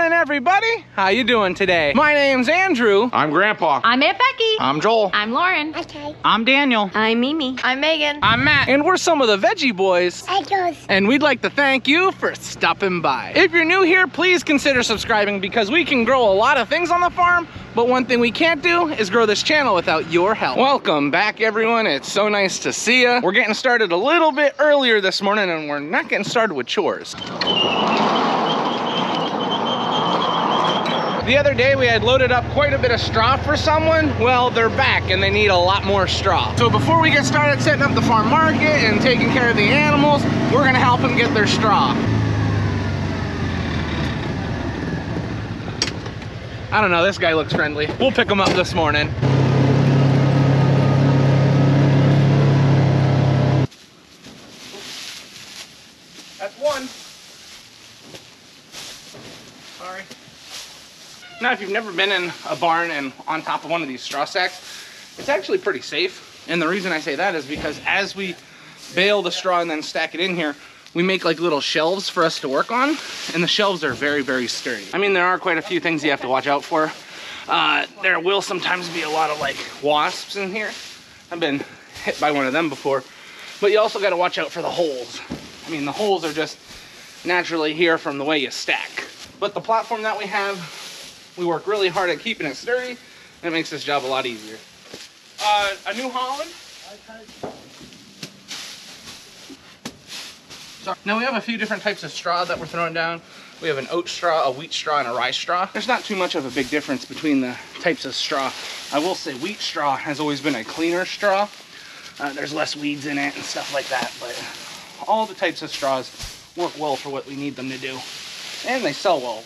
morning, everybody. How you doing today? My name's Andrew. I'm Grandpa. I'm Aunt Becky. I'm Joel. I'm Lauren. Okay. I'm Daniel. I'm Mimi. I'm Megan. I'm Matt. And we're some of the Veggie Boys. And we'd like to thank you for stopping by. If you're new here, please consider subscribing because we can grow a lot of things on the farm, but one thing we can't do is grow this channel without your help. Welcome back, everyone. It's so nice to see you. We're getting started a little bit earlier this morning, and we're not getting started with chores. The other day we had loaded up quite a bit of straw for someone. Well, they're back and they need a lot more straw. So before we get started setting up the farm market and taking care of the animals, we're gonna help them get their straw. I don't know, this guy looks friendly. We'll pick him up this morning. That's one. Sorry. Now, if you've never been in a barn and on top of one of these straw stacks, it's actually pretty safe. And the reason I say that is because as we bale the straw and then stack it in here, we make like little shelves for us to work on, and the shelves are very, very sturdy. I mean, there are quite a few things you have to watch out for. There will sometimes be a lot of like wasps in here. I've been hit by one of them before, but you also got to watch out for the holes. I mean, the holes are just naturally here from the way you stack. But the platform that we have, we work really hard at keeping it sturdy, and it makes this job a lot easier. A New Holland. So now we have a few different types of straw that we're throwing down. We have an oat straw, a wheat straw, and a rye straw. There's not too much of a big difference between the types of straw. I will say wheat straw has always been a cleaner straw. There's less weeds in it and stuff like that, but all the types of straws work well for what we need them to do. And they sell well.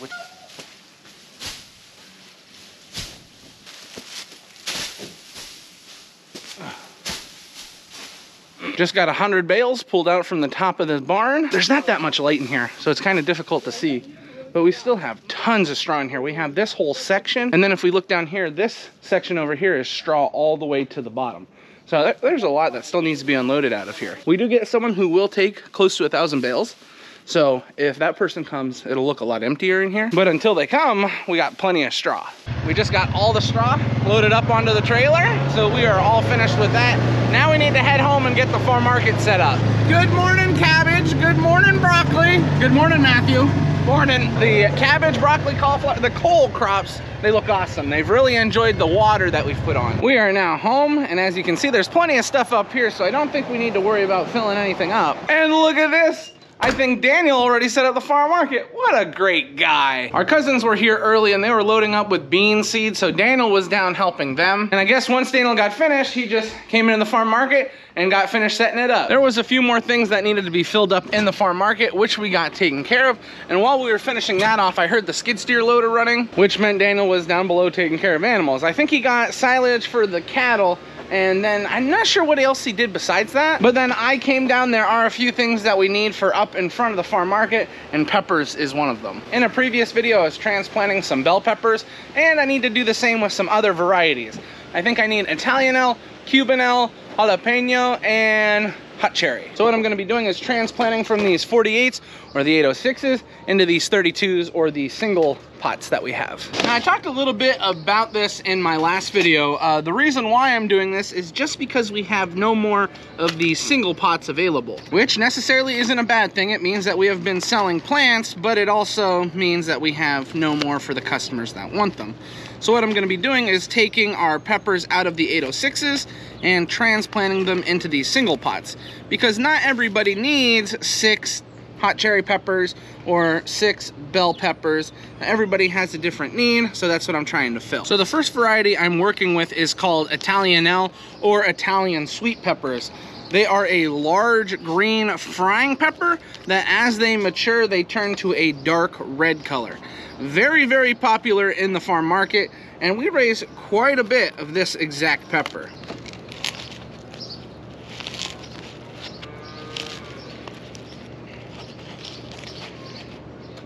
Just got 100 bales pulled out from the top of the barn. There's not that much light in here, so it's kind of difficult to see, but we still have tons of straw in here. We have this whole section, and then if we look down here, this section over here is straw all the way to the bottom. So there's a lot that still needs to be unloaded out of here. We do get someone who will take close to 1,000 bales. So if that person comes, it'll look a lot emptier in here. But until they come, we got plenty of straw. We just got all the straw loaded up onto the trailer. So we are all finished with that. Now we need to head home and get the farm market set up. Good morning, cabbage. Good morning, broccoli. Good morning, Matthew. Morning. The cabbage, broccoli, cauliflower, the cole crops, they look awesome. They've really enjoyed the water that we've put on. We are now home, and as you can see, there's plenty of stuff up here, so I don't think we need to worry about filling anything up. And look at this. I think Daniel already set up the farm market. What a great guy. Our cousins were here early and they were loading up with bean seed, so Daniel was down helping them. And I guess once Daniel got finished, he just came into the farm market and got finished setting it up. There was a few more things that needed to be filled up in the farm market, which we got taken care of. And while we were finishing that off, I heard the skid steer loader running, which meant Daniel was down below taking care of animals. I think he got silage for the cattle, and then I'm not sure what else he did besides that. But then I came down. There are a few things that we need for up in front of the farm market, and peppers is one of them. In a previous video, I was transplanting some bell peppers, and I need to do the same with some other varieties. I think I need Italianelle, Cubanelle, jalapeno, and hot cherry. So what I'm gonna be doing is transplanting from these 48s or the 806s into these 32s or the single pots that we have. Now, I talked a little bit about this in my last video. The reason why I'm doing this is just because we have no more of these single pots available, which necessarily isn't a bad thing. It means that we have been selling plants, but it also means that we have no more for the customers that want them. So what I'm gonna be doing is taking our peppers out of the 806s and transplanting them into these single pots, because not everybody needs 6 hot cherry peppers or 6 bell peppers. Everybody has a different need, so that's what I'm trying to fill. So the first variety I'm working with is called Italianelle or Italian sweet peppers. They are a large green frying pepper that as they mature, they turn to a dark red color. Very, very popular in the farm market, and we raise quite a bit of this exact pepper.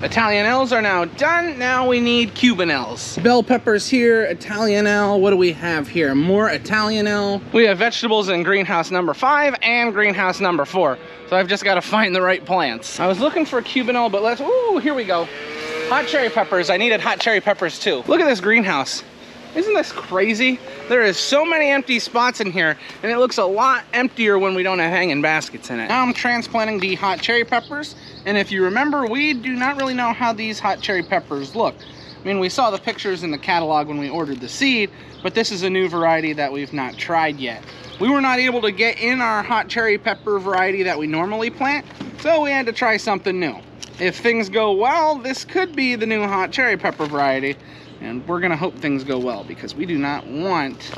Italianelles are now done. Now we need Cubanelles. Bell peppers here, Italianelle. What do we have here? More Italianelle. We have vegetables in greenhouse number 5 and greenhouse number 4. So I've just got to find the right plants. I was looking for Cubanelle, but ooh, here we go. Hot cherry peppers. I needed hot cherry peppers too. Look at this greenhouse. Isn't this crazy? There is so many empty spots in here, and it looks a lot emptier when we don't have hanging baskets in it. Now I'm transplanting the hot cherry peppers, and if you remember, we do not really know how these hot cherry peppers look. I mean, we saw the pictures in the catalog when we ordered the seed, but this is a new variety that we've not tried yet. We were not able to get in our hot cherry pepper variety that we normally plant, so we had to try something new. If things go well, this could be the new hot cherry pepper variety, and we're gonna hope things go well because we do not want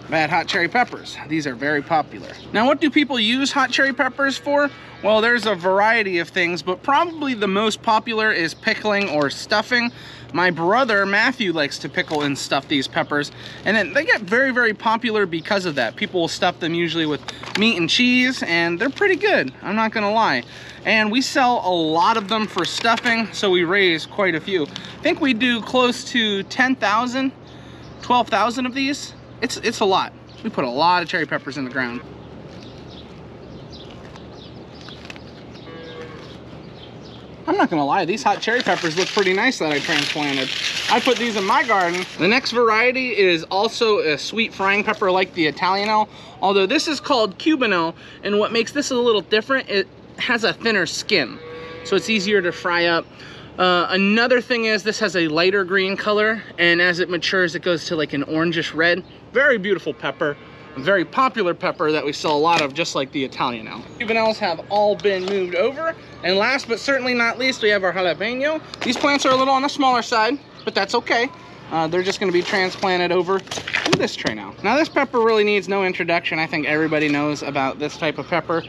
bad hot cherry peppers. These are very popular. Now, what do people use hot cherry peppers for? Well, there's a variety of things, but probably the most popular is pickling or stuffing. My brother, Matthew, likes to pickle and stuff these peppers, and then they get very, very popular because of that. People will stuff them usually with meat and cheese, and they're pretty good, I'm not gonna lie. And we sell a lot of them for stuffing, so we raise quite a few. I think we do close to 10,000, 12,000 of these. It's a lot. We put a lot of cherry peppers in the ground. I'm not gonna lie, these hot cherry peppers look pretty nice that I transplanted. I put these in my garden. The next variety is also a sweet frying pepper like the Italianelle, although this is called Cubanelle, and what makes this a little different, it has a thinner skin, so it's easier to fry up. Another thing is this has a lighter green color, and as it matures it goes to like an orangish red. Very beautiful pepper, a very popular pepper that we sell a lot of, just like the Italianelle. Cubanelles have all been moved over, and last but certainly not least, we have our jalapeno. These plants are a little on the smaller side, but that's okay. They're just going to be transplanted over to this tray now. Now this pepper really needs no introduction. I think everybody knows about this type of pepper.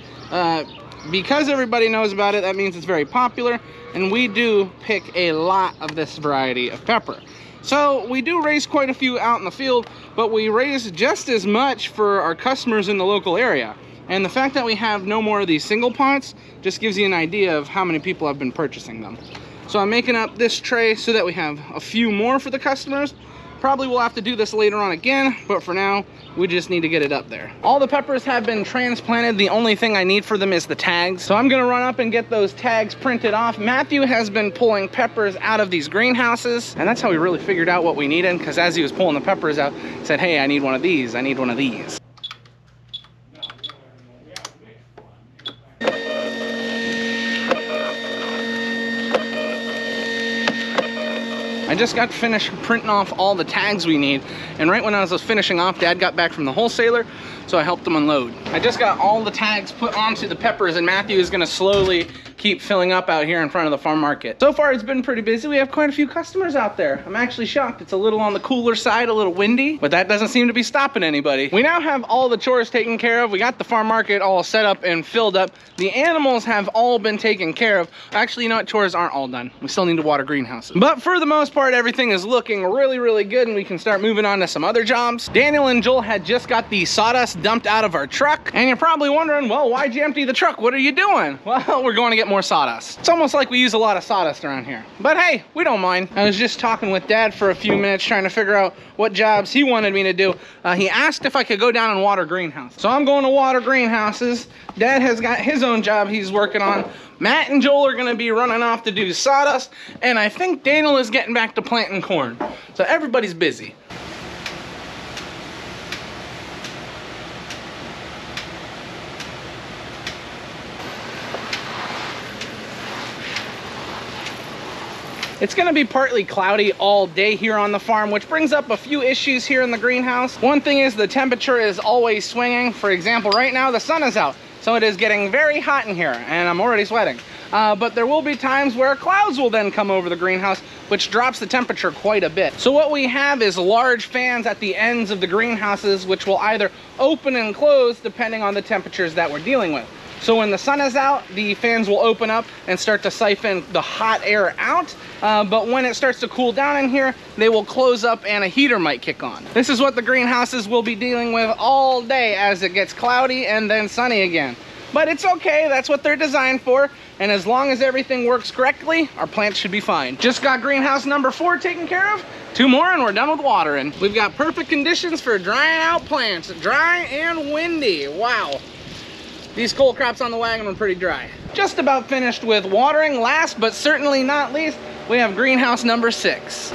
Because everybody knows about it, that means it's very popular, and we do pick a lot of this variety of pepper. So we do raise quite a few out in the field, but we raise just as much for our customers in the local area. And the fact that we have no more of these single pots just gives you an idea of how many people have been purchasing them. So I'm making up this tray so that we have a few more for the customers. Probably we'll have to do this later on again, but for now, we just need to get it up there. All the peppers have been transplanted. The only thing I need for them is the tags. So I'm gonna run up and get those tags printed off. Matthew has been pulling peppers out of these greenhouses, and that's how we really figured out what we needed, because as he was pulling the peppers out, he said, hey, I need one of these, I need one of these. I just got finished printing off all the tags we need, and right when I was finishing off, Dad got back from the wholesaler, so I helped him unload. I just got all the tags put onto the peppers, and Matthew is gonna slowly keep filling up out here in front of the farm market. So far it's been pretty busy. We have quite a few customers out there. I'm actually shocked. It's a little on the cooler side, a little windy, but that doesn't seem to be stopping anybody. We now have all the chores taken care of. We got the farm market all set up and filled up. The animals have all been taken care of. Actually, you know what? Chores aren't all done. We still need to water greenhouses. But for the most part, everything is looking really, really good, and we can start moving on to some other jobs. Daniel and Joel had just got the sawdust dumped out of our truck, and you're probably wondering, well, why'd you empty the truck? What are you doing? Well, we're going to get more sawdust. It's almost like we use a lot of sawdust around here, but hey, we don't mind. I was just talking with Dad for a few minutes trying to figure out what jobs he wanted me to do. He asked if I could go down and water greenhouses. So I'm going to water greenhouses. Dad has got his own job he's working on. Matt and Joel are gonna be running off to do sawdust, and I think Daniel is getting back to planting corn. So everybody's busy. It's gonna be partly cloudy all day here on the farm, which brings up a few issues here in the greenhouse. One thing is the temperature is always swinging. For example, right now the sun is out, so it is getting very hot in here, and I'm already sweating. But there will be times where clouds will then come over the greenhouse, which drops the temperature quite a bit. So what we have is large fans at the ends of the greenhouses, which will either open and close depending on the temperatures that we're dealing with. So when the sun is out, the fans will open up and start to siphon the hot air out. But when it starts to cool down in here, they will close up and a heater might kick on. This is what the greenhouses will be dealing with all day as it gets cloudy and then sunny again. But it's okay, that's what they're designed for. And as long as everything works correctly, our plants should be fine. Just got greenhouse number 4 taken care of. 2 more and we're done with watering. We've got perfect conditions for drying out plants. Dry and windy, wow. These cole crops on the wagon were pretty dry. Just about finished with watering. Last but certainly not least, we have greenhouse number 6.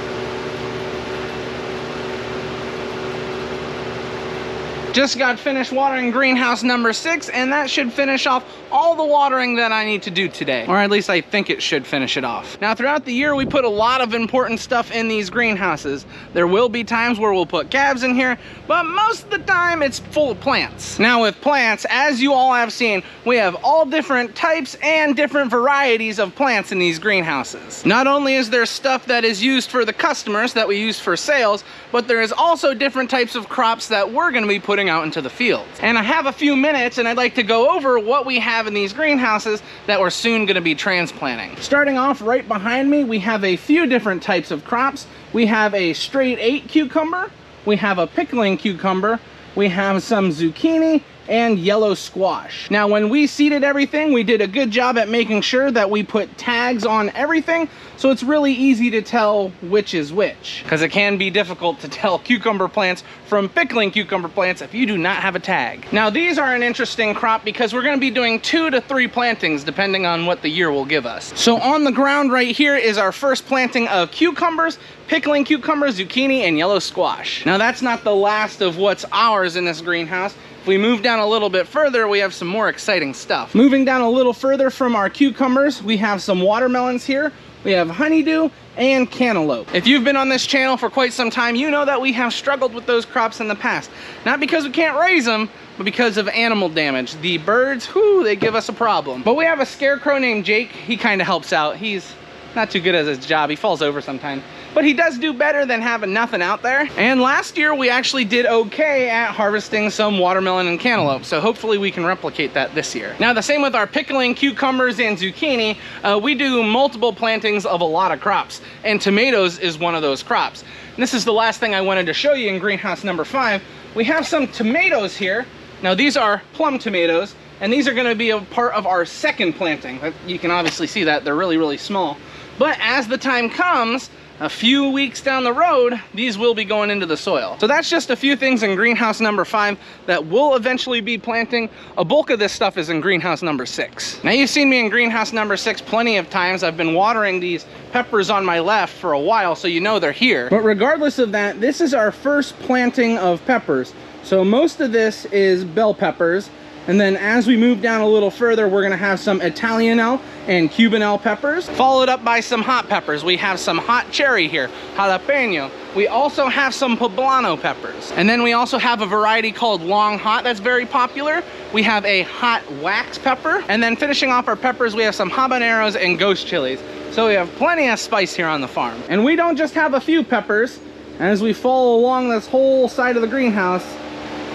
Just got finished watering greenhouse number 6, and that should finish off all the watering that I need to do today. Or at least I think it should finish it off. Now throughout the year, we put a lot of important stuff in these greenhouses. There will be times where we'll put calves in here, but most of the time it's full of plants. Now with plants, as you all have seen, we have all different types and different varieties of plants in these greenhouses. Not only is there stuff that is used for the customers that we use for sales, but there is also different types of crops that we're gonna be putting out into the fields. And I have a few minutes and I'd like to go over what we have in these greenhouses that we're soon gonna be transplanting. Starting off right behind me, we have a few different types of crops. We have a straight 8 cucumber, we have a pickling cucumber, we have some zucchini, and yellow squash. Now when we seeded everything, we did a good job at making sure that we put tags on everything, so it's really easy to tell which is which, because it can be difficult to tell cucumber plants from pickling cucumber plants if you do not have a tag. Now these are an interesting crop because we're going to be doing 2 to 3 plantings depending on what the year will give us. So on the ground right here is our first planting of cucumbers, pickling cucumbers, zucchini, and yellow squash. Now that's not the last of what's ours in this greenhouse. If we move down a little bit further, we have some more exciting stuff. Moving down a little further from our cucumbers, we have some watermelons here. We have honeydew and cantaloupe. If you've been on this channel for quite some time, you know that we have struggled with those crops in the past. Not because we can't raise them, but because of animal damage. The birds, whoo, they give us a problem. But we have a scarecrow named Jake. He kind of helps out. He's not too good at his job. He falls over sometimes. But he does do better than having nothing out there. And last year we actually did okay at harvesting some watermelon and cantaloupe, so hopefully we can replicate that this year. Now the same with our pickling cucumbers and zucchini. We do multiple plantings of a lot of crops, and tomatoes is one of those crops. And this is the last thing I wanted to show you in greenhouse number 5. We have some tomatoes here. Now these are plum tomatoes, and these are going to be a part of our second planting. You can obviously see that they're really, really small. But as the time comes, a few weeks down the road, these will be going into the soil. So that's just a few things in greenhouse number 5 that we'll eventually be planting. A bulk of this stuff is in greenhouse number 6. Now you've seen me in greenhouse number 6 plenty of times. I've been watering these peppers on my left for a while, so you know they're here. But regardless of that, this is our first planting of peppers. So most of this is bell peppers. And then as we move down a little further, we're gonna have some Italianelle and Cubanelle peppers, followed up by some hot peppers. We have some hot cherry here, jalapeno. We also have some poblano peppers. And then we also have a variety called long hot that's very popular. We have a hot wax pepper. And then finishing off our peppers, we have some habaneros and ghost chilies. So we have plenty of spice here on the farm. And we don't just have a few peppers. As we follow along this whole side of the greenhouse,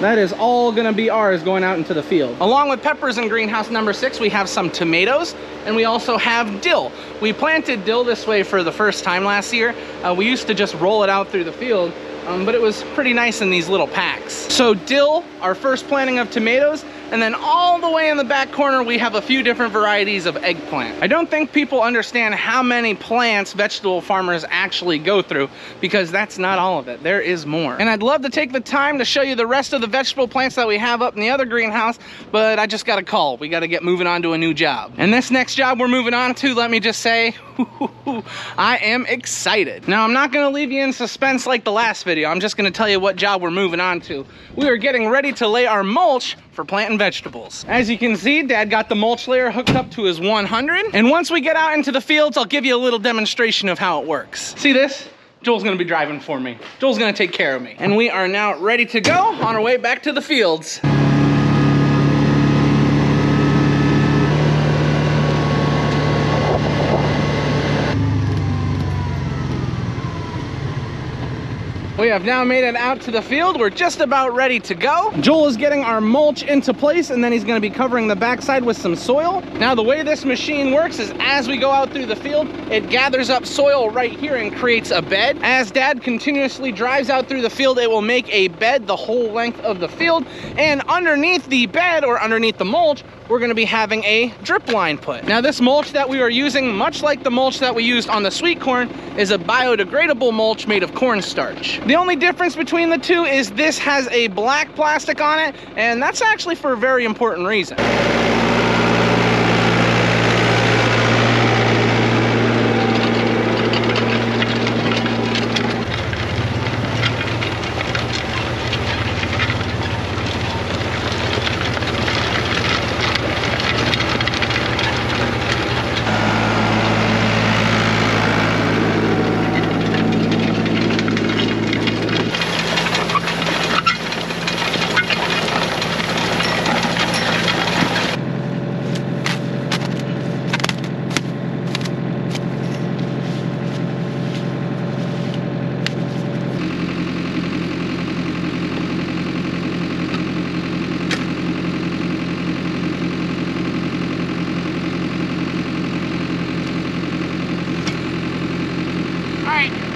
that is all gonna be ours going out into the field. Along with peppers in greenhouse number 6, we have some tomatoes, and we also have dill. We planted dill this way for the first time last year. We used to just roll it out through the field, but it was pretty nice in these little packs. So dill, our first planting of tomatoes, and then all the way in the back corner, we have a few different varieties of eggplant. I don't think people understand how many plants vegetable farmers actually go through, because that's not all of it. There is more. And I'd love to take the time to show you the rest of the vegetable plants that we have up in the other greenhouse, but I just got a call. We got to get moving on to a new job. And this next job we're moving on to, let me just say, I am excited. Now, I'm not going to leave you in suspense like the last video. I'm just going to tell you what job we're moving on to. We are getting ready to lay our mulch for planting vegetables. As you can see, Dad got the mulch layer hooked up to his 100. And once we get out into the fields, I'll give you a little demonstration of how it works. See this? Joel's gonna be driving for me. Joel's gonna take care of me. And we are now ready to go on our way back to the fields. We have now made it out to the field. We're just about ready to go. Joel is getting our mulch into place, and then he's gonna be covering the backside with some soil. Now, the way this machine works is as we go out through the field, it gathers up soil right here and creates a bed. As Dad continuously drives out through the field, it will make a bed the whole length of the field. And underneath the bed, or underneath the mulch, we're gonna be having a drip line put. Now, this mulch that we are using, much like the mulch that we used on the sweet corn, is a biodegradable mulch made of cornstarch. The only difference between the two is this has a black plastic on it, and that's actually for a very important reason. right.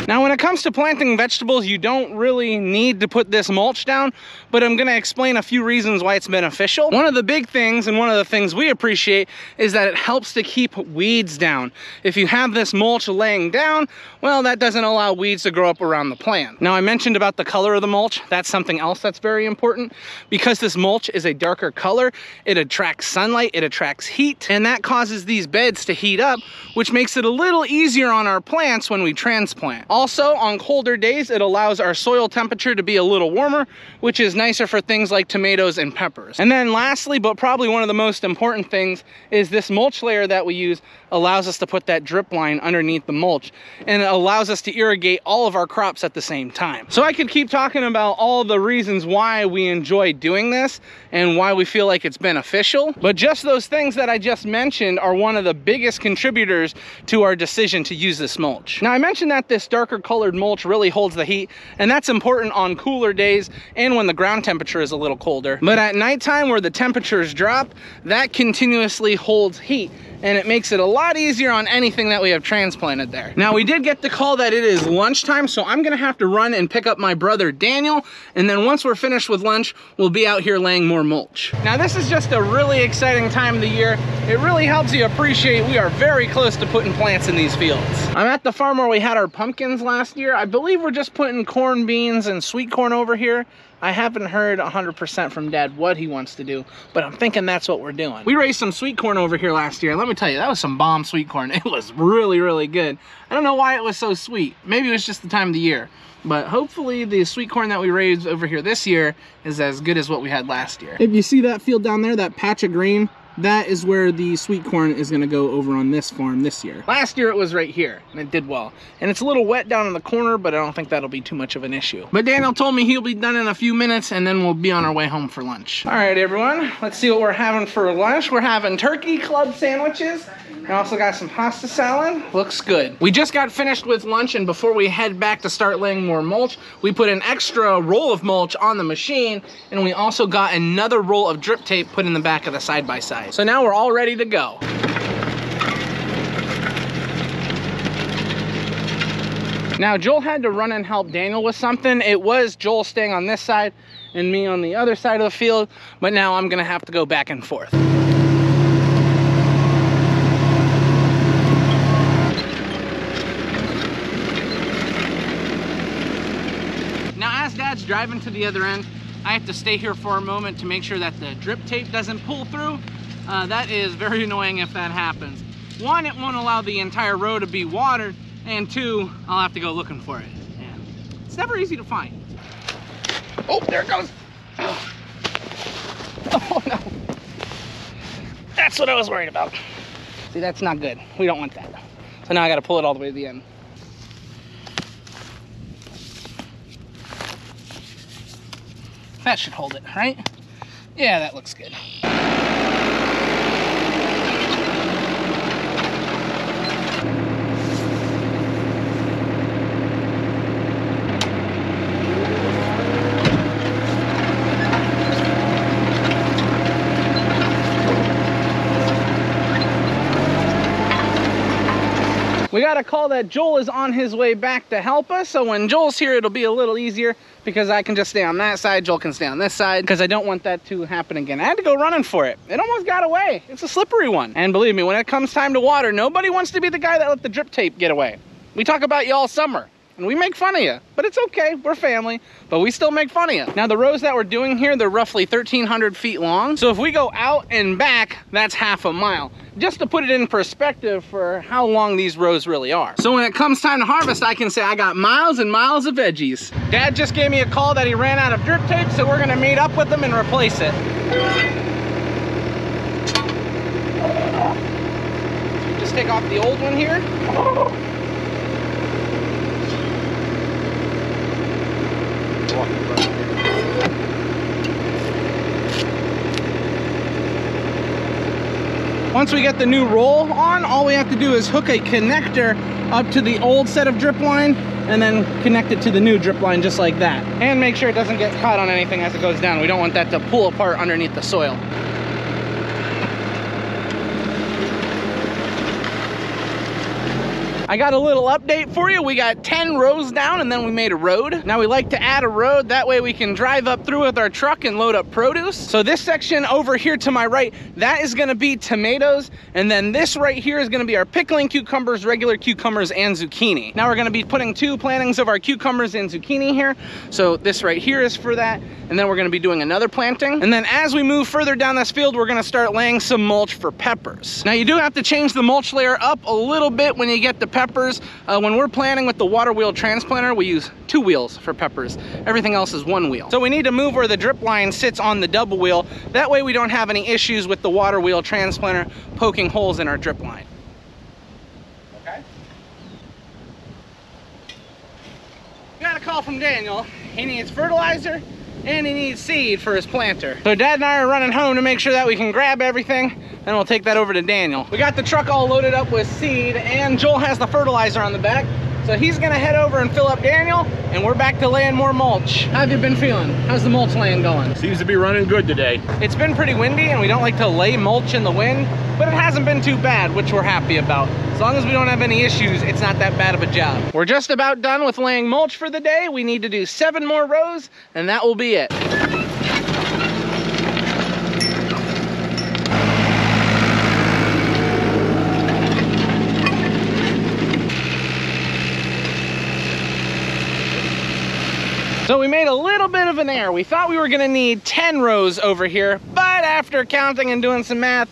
Now, when it comes to planting vegetables, you don't really need to put this mulch down, but I'm gonna explain a few reasons why it's beneficial. One of the big things, and one of the things we appreciate, is that it helps to keep weeds down. If you have this mulch laying down, well, that doesn't allow weeds to grow up around the plant. Now, I mentioned about the color of the mulch. That's something else that's very important. Because this mulch is a darker color, it attracts sunlight, it attracts heat, and that causes these beds to heat up, which makes it a little easier on our plants when we transplant. Also, on colder days, it allows our soil temperature to be a little warmer, which is nicer for things like tomatoes and peppers. And then lastly, but probably one of the most important things, is this mulch layer that we use allows us to put that drip line underneath the mulch, and it allows us to irrigate all of our crops at the same time. So I could keep talking about all the reasons why we enjoy doing this and why we feel like it's beneficial, but just those things that I just mentioned are one of the biggest contributors to our decision to use this mulch. Now, I mentioned that this darker colored mulch really holds the heat, and that's important on cooler days and when the ground temperature is a little colder. But at nighttime, where the temperatures drop, that continuously holds heat, and it makes it a lot easier on anything that we have transplanted there. Now, we did get the call that it is lunchtime, so I'm gonna have to run and pick up my brother Daniel, and then once we're finished with lunch, we'll be out here laying more mulch. Now, this is just a really exciting time of the year. It really helps you appreciate we are very close to putting plants in these fields. I'm at the farm where we had our pumpkins last year. I believe we're just putting corn, beans, and sweet corn over here. I haven't heard 100% from Dad what he wants to do, but I'm thinking that's what we're doing. We raised some sweet corn over here last year. Let me tell you, that was some bomb sweet corn. It was really, really good. I don't know why it was so sweet. Maybe it was just the time of the year, but hopefully the sweet corn that we raised over here this year is as good as what we had last year. If you see that field down there, that patch of green, that is where the sweet corn is gonna go over on this farm this year. Last year it was right here, and it did well. And it's a little wet down in the corner, but I don't think that'll be too much of an issue. But Daniel told me he'll be done in a few minutes, and then we'll be on our way home for lunch. All right, everyone, let's see what we're having for lunch. We're having turkey club sandwiches. I also got some pasta salad. Looks good. We just got finished with lunch, and before we head back to start laying more mulch, we put an extra roll of mulch on the machine, and we also got another roll of drip tape put in the back of the side-by-side. So now we're all ready to go. Now, Joel had to run and help Daniel with something. It was Joel staying on this side and me on the other side of the field, but now I'm gonna have to go back and forth. Dad's driving to the other end. I have to stay here for a moment to make sure that the drip tape doesn't pull through. That is very annoying if that happens. One, it won't allow the entire row to be watered, and two, I'll have to go looking for it. Yeah. It's never easy to find. Oh, there it goes. Oh no. That's what I was worried about. See, that's not good. We don't want that. So now I gotta pull it all the way to the end. That should hold it, right? Yeah, that looks good. We got a call that Joel is on his way back to help us, so when Joel's here, it'll be a little easier because I can just stay on that side, Joel can stay on this side, because I don't want that to happen again. I had to go running for it. It almost got away. It's a slippery one. And believe me, when it comes time to water, nobody wants to be the guy that let the drip tape get away. We talk about you all summer, and we make fun of you, but it's okay, we're family, but we still make fun of you. Now, the rows that we're doing here, they're roughly 1,300 feet long, so if we go out and back, that's half a mile. Just to put it in perspective for how long these rows really are. So when it comes time to harvest, I can say I got miles and miles of veggies. Dad just gave me a call that he ran out of drip tape, so we're gonna meet up with him and replace it. So just take off the old one here. Once we get the new roll on, all we have to do is hook a connector up to the old set of drip line and then connect it to the new drip line just like that. And make sure it doesn't get caught on anything as it goes down. We don't want that to pull apart underneath the soil. I got a little update for you. We got 10 rows down and then we made a road. Now we like to add a road, that way we can drive up through with our truck and load up produce. So this section over here to my right, that is gonna be tomatoes, and then this right here is gonna be our pickling cucumbers, regular cucumbers, and zucchini. Now we're gonna be putting 2 plantings of our cucumbers and zucchini here. So this right here is for that, and then we're gonna be doing another planting. And then as we move further down this field, we're gonna start laying some mulch for peppers. Now you do have to change the mulch layer up a little bit when you get the peppers. When we're planting with the water wheel transplanter, we use 2 wheels for peppers. Everything else is 1 wheel. So we need to move where the drip line sits on the double wheel. That way we don't have any issues with the water wheel transplanter poking holes in our drip line. Okay. We got a call from Daniel. He needs fertilizer and he needs seed for his planter. So Dad and I are running home to make sure that we can grab everything, then we'll take that over to Daniel. We got the truck all loaded up with seed and Joel has the fertilizer on the back. So he's gonna head over and fill up Daniel, and we're back to laying more mulch. How have you been feeling? How's the mulch laying going? Seems to be running good today. It's been pretty windy and we don't like to lay mulch in the wind, but it hasn't been too bad, which we're happy about. As long as we don't have any issues, it's not that bad of a job. We're just about done with laying mulch for the day. We need to do 7 more rows and that will be it. So we made a little bit of an error. We thought we were gonna need 10 rows over here, but after counting and doing some math,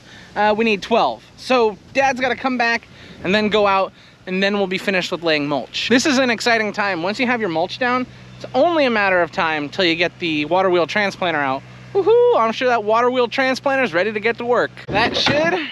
we need 12. So Dad's gotta come back and then go out, and then we'll be finished with laying mulch. This is an exciting time. Once you have your mulch down, it's only a matter of time till you get the water wheel transplanter out. Woohoo, I'm sure that water wheel transplanter is ready to get to work. That should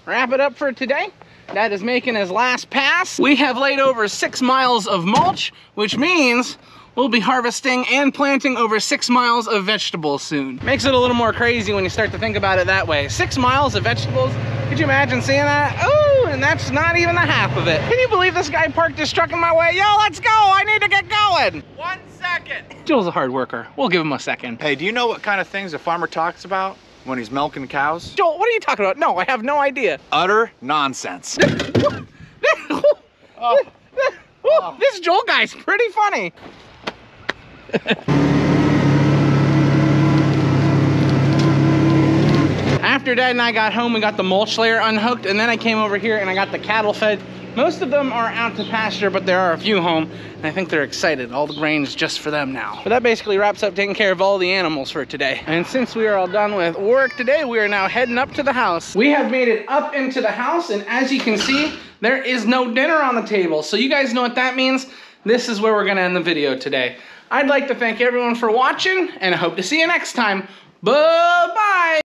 wrap it up for today. Dad is making his last pass. We have laid over 6 miles of mulch, which means we'll be harvesting and planting over 6 miles of vegetables soon. Makes it a little more crazy when you start to think about it that way. 6 miles of vegetables, could you imagine seeing that? Ooh, and that's not even the half of it. Can you believe this guy parked his truck in my way? Yo, let's go, I need to get going. 1 second. Joel's a hard worker. We'll give him a second. Hey, do you know what kind of things a farmer talks about when he's milking cows? Joel, what are you talking about? No, I have no idea. Utter nonsense. This Joel guy's pretty funny. After Dad and I got home, we got the mulch layer unhooked, and then I came over here and I got the cattle fed. Most of them are out to pasture, but there are a few home, and I think they're excited. All the grain is just for them now. But that basically wraps up taking care of all the animals for today. And since we are all done with work today, we are now heading up to the house. We have made it up into the house, and as you can see, there is no dinner on the table. So you guys know what that means. This is where we're gonna end the video today. I'd like to thank everyone for watching, and I hope to see you next time. Bye-bye.